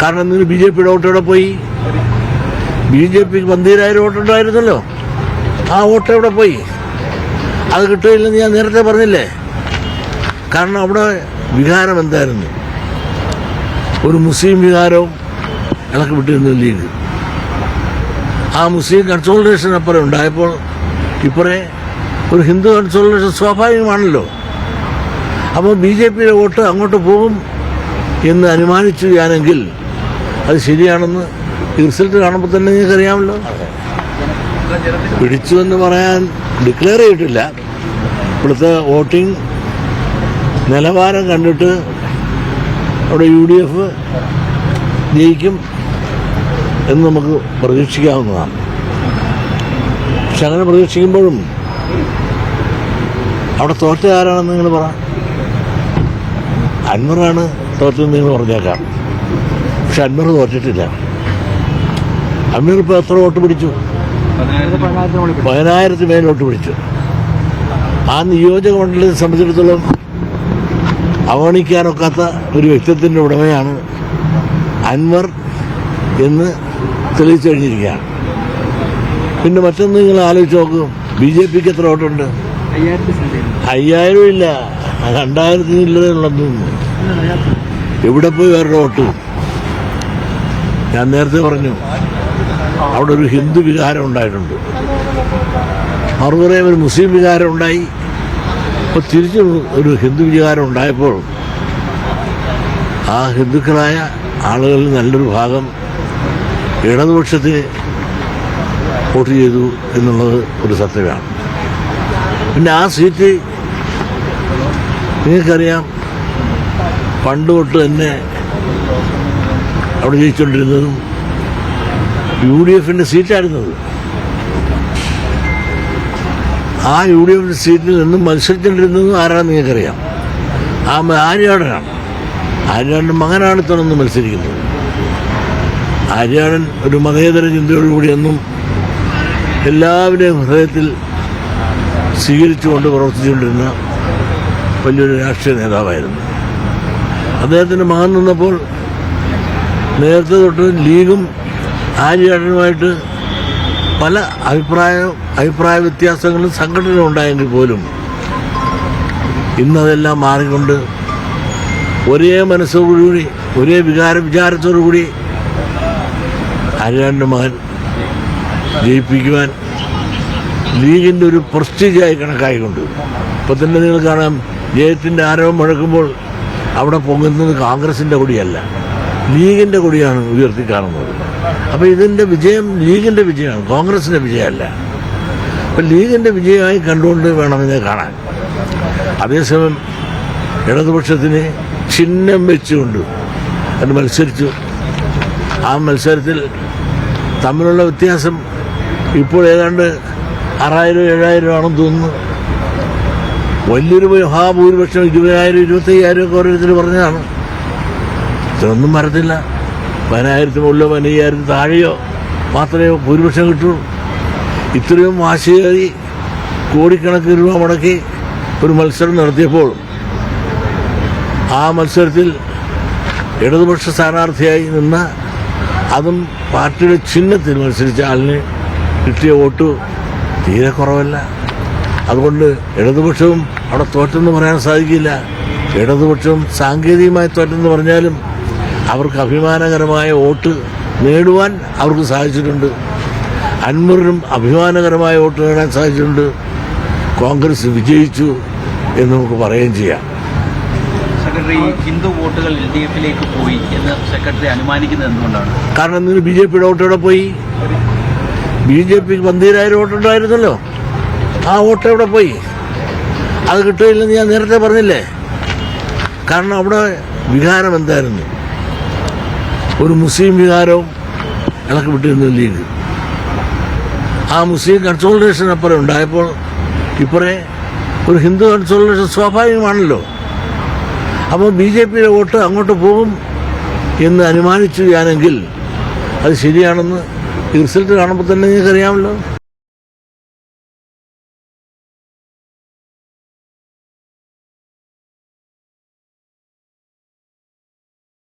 കാരണം ഇന്ന് B J പിയുടെ വോട്ട് എവിടെ പോയി? ബി ജെ പിക്ക് 12,000 വോട്ടുണ്ടായിരുന്നല്ലോ, ആ വോട്ട് എവിടെ പോയി? അത് കിട്ടുകയില്ലെന്ന് ഞാൻ നേരത്തെ പറഞ്ഞില്ലേ. കാരണം അവിടെ വികാരം എന്തായിരുന്നു? ഒരു മുസ്ലിം വികാരവും ഇളക്കി വിട്ടിരുന്നു ലീഗ്. ആ മുസ്ലിം കൺസോളിഡേഷൻ അപ്പുറം ഉണ്ടായപ്പോൾ ഇപ്പറേ ഒരു ഹിന്ദു കൺസോളിഡേഷൻ സ്വാഭാവികമാണല്ലോ. അപ്പോൾ ബി ജെ പിയുടെ വോട്ട് അങ്ങോട്ട് പോകും എന്ന് അനുമാനിച്ചു ഞാനെങ്കിൽ അത് ശരിയാണെന്ന് ഈ റിസൾട്ട് കാണുമ്പോൾ തന്നെ നിങ്ങൾക്കറിയാമല്ലോ. പിടിച്ചു എന്ന് പറയാൻ ഡിക്ലെയർ ചെയ്തിട്ടില്ല. ഇവിടുത്തെ വോട്ടിംഗ് നിലവാരം കണ്ടിട്ട് അവിടെ UDF ജയിക്കും എന്ന് നമുക്ക് പ്രതീക്ഷിക്കാവുന്നതാണ്. പക്ഷെ അങ്ങനെ പ്രതീക്ഷിക്കുമ്പോഴും അവിടെ തോറ്റ ആരാണെന്ന് നിങ്ങൾ പറ. അൻവറാണ് തോറ്റെന്ന് നിങ്ങൾ പറഞ്ഞേക്കാം. പക്ഷെ അൻവർ തോറ്റിട്ടില്ല. അൻവർ ഇപ്പോൾ എത്ര വോട്ട് പിടിച്ചു? 10,000 മേൽ വോട്ട് പിടിച്ചു. ആ നിയോജക മണ്ഡലത്തെ സംബന്ധിച്ചിടത്തോളം അവഗണിക്കാനൊക്കാത്ത ഒരു വ്യക്തിത്വത്തിൻ്റെ ഉടമയാണ് അൻവർ എന്ന് തെളിയിച്ചു കഴിഞ്ഞിരിക്കുകയാണ്. പിന്നെ മറ്റൊന്ന് നിങ്ങൾ ആലോചിച്ച് നോക്കൂ, BJPക്ക് എത്ര വോട്ടുണ്ട്? 5,000 ഇല്ല, 2,000 ഉള്ളതെന്ന്. എവിടെ പോയി വേറെ വോട്ട്? ഞാൻ നേരത്തെ പറഞ്ഞു അവിടെ ഒരു ഹിന്ദു വികാരം ഉണ്ടായിട്ടുണ്ട്, മറുപറയും ഒരു മുസ്ലിം വികാരം ഉണ്ടായി. അപ്പോൾ തിരിച്ച് ഒരു ഹിന്ദു വികാരം ഉണ്ടായപ്പോൾ ആ ഹിന്ദുക്കളായ ആളുകളിൽ നല്ലൊരു ഭാഗം ഇടതുപക്ഷത്തിന് വോട്ട് ചെയ്തു എന്നുള്ളത് ഒരു സത്യമാണ്. പിന്നെ ആ സീറ്റ് നിങ്ങൾക്കറിയാം, പണ്ട് തൊട്ട് തന്നെ അവിടെ ജയിച്ചുകൊണ്ടിരുന്നതും UDFന്റെ സീറ്റായിരുന്നത്. ആ UDFന്റെ സീറ്റിൽ നിന്നും മത്സരിച്ചുകൊണ്ടിരുന്നതും ആരാണെന്ന് നിങ്ങൾക്കറിയാം. ആര്യാടനാണ്. ആര്യാടൻ്റെ മകനാണ് ഇത്തവണ മത്സരിക്കുന്നത്. ആര്യാടൻ ഒരു മതേതര ചിന്തയോടുകൂടിയെന്നും എല്ലാവരുടെയും ഹൃദയത്തിൽ സ്വീകരിച്ചുകൊണ്ട് പ്രവർത്തിച്ചുകൊണ്ടിരുന്ന വലിയൊരു രാഷ്ട്രീയ നേതാവായിരുന്നു. അദ്ദേഹത്തിൻ്റെ മകൻ നിന്നപ്പോൾ നേരത്തെ തൊട്ട് ലീഗും ആര്യാടനുമായിട്ട് പല അഭിപ്രായ വ്യത്യാസങ്ങളും സംഘടന ഉണ്ടായെങ്കിൽ പോലും ഇന്നതെല്ലാം മാറിക്കൊണ്ട് ഒരേ മനസ്സോടുകൂടി ഒരേ വിചാരത്തോടുകൂടി ആര്യാടൻ്റെ മകൻ ജയിപ്പിക്കുവാൻ ലീഗിൻ്റെ ഒരു പ്രസ്റ്റീജായി കണക്കായിക്കൊണ്ട് ഇപ്പം തന്നെ നിങ്ങൾ കാണാം, ജയത്തിൻ്റെ ആരവം മുഴക്കുമ്പോൾ അവിടെ പൊങ്ങുന്നത് കോൺഗ്രസിൻ്റെ കൊടിയല്ല, ലീഗിൻ്റെ കൊടിയാണ് ഉയർത്തി കാണുന്നത്. അപ്പോൾ ഇതിൻ്റെ വിജയം ലീഗിൻ്റെ വിജയമാണ്, കോൺഗ്രസിൻ്റെ വിജയമല്ല. അപ്പം ലീഗിൻ്റെ വിജയമായി കണ്ടുകൊണ്ട് വേണം ഇതിനെ കാണാൻ. അതേസമയം ഇടതുപക്ഷത്തിന് ചിഹ്നം വെച്ചുകൊണ്ട് അത് മത്സരിച്ചു. ആ മത്സരത്തിൽ തമ്മിലുള്ള വ്യത്യാസം ഇപ്പോൾ ഏതാണ്ട് 6,000-7,000 ആണെന്ന് തോന്നുന്നു. വലിയൊരു മഹാഭൂരിപക്ഷം 20,000-25,000 ഒക്കെ ഓരോരുത്തർ പറഞ്ഞതാണ്. ഇതൊന്നും വരത്തില്ല. 10,000 മുകളിലോ 15,000 താഴെയോ മാത്രമേ ഭൂരിപക്ഷം കിട്ടുള്ളൂ. ഇത്രയും വാശിയേറി കോടിക്കണക്കിന് രൂപ മുടക്കി ഒരു മത്സരം നടത്തിയപ്പോൾ ആ മത്സരത്തിൽ ഇടതുപക്ഷ സ്ഥാനാർത്ഥിയായി നിന്ന, അതും പാർട്ടിയുടെ ചിഹ്നത്തിൽ മത്സരിച്ച ആളിന് കിട്ടിയ വോട്ട് തീരെ കുറവല്ല. അതുകൊണ്ട് ഇടതുപക്ഷവും അവിടെ തോറ്റെന്ന് പറയാൻ സാധിക്കില്ല. ഇടതുപക്ഷവും സാങ്കേതികമായി തോറ്റെന്ന് പറഞ്ഞാലും അവർക്ക് അഭിമാനകരമായ വോട്ട് നേടുവാൻ അവർക്ക് സാധിച്ചിട്ടുണ്ട്. അൻവറിനും അഭിമാനകരമായ വോട്ട് നേടാൻ സാധിച്ചിട്ടുണ്ട്. കോൺഗ്രസ് വിജയിച്ചു എന്ന് നമുക്ക് പറയുകയും ചെയ്യാം. സെക്രട്ടറി, ഹിന്ദു വോട്ടുകൾ LDFിലേക്ക് പോയി എന്ന് സെക്രട്ടറി അനുമാനിക്കുന്നത് എന്തുകൊണ്ടാണ്? കാരണം ഇന്ന് ബി ജെ പിയുടെ വോട്ട് എവിടെ പോയി? BJPക്ക് 12,000 വോട്ടുണ്ടായിരുന്നല്ലോ, ആ വോട്ട് എവിടെ പോയി? അത് കിട്ടുകയില്ലെന്ന് ഞാൻ നേരത്തെ പറഞ്ഞില്ലേ. കാരണം അവിടെ വികാരം എന്തായിരുന്നു? ഒരു മുസ്ലിം വികാരവും ഇളക്കി വിട്ടിരുന്നു ലീഗ്. ആ മുസ്ലിം കൺസോളിഡേഷൻ അപ്പുറം ഉണ്ടായപ്പോൾ ഇപ്പറേ ഒരു ഹിന്ദു കൺസോളിഡേഷൻ സ്വാഭാവികമാണല്ലോ. അപ്പോൾ BJPയുടെ വോട്ട് അങ്ങോട്ട് പോകും എന്ന് അനുമാനിച്ചു ഞാനെങ്കിൽ അത് ശരിയാണെന്ന് ഈ റിസൾട്ട് കാണുമ്പോൾ തന്നെ നിങ്ങൾക്കറിയാമല്ലോ.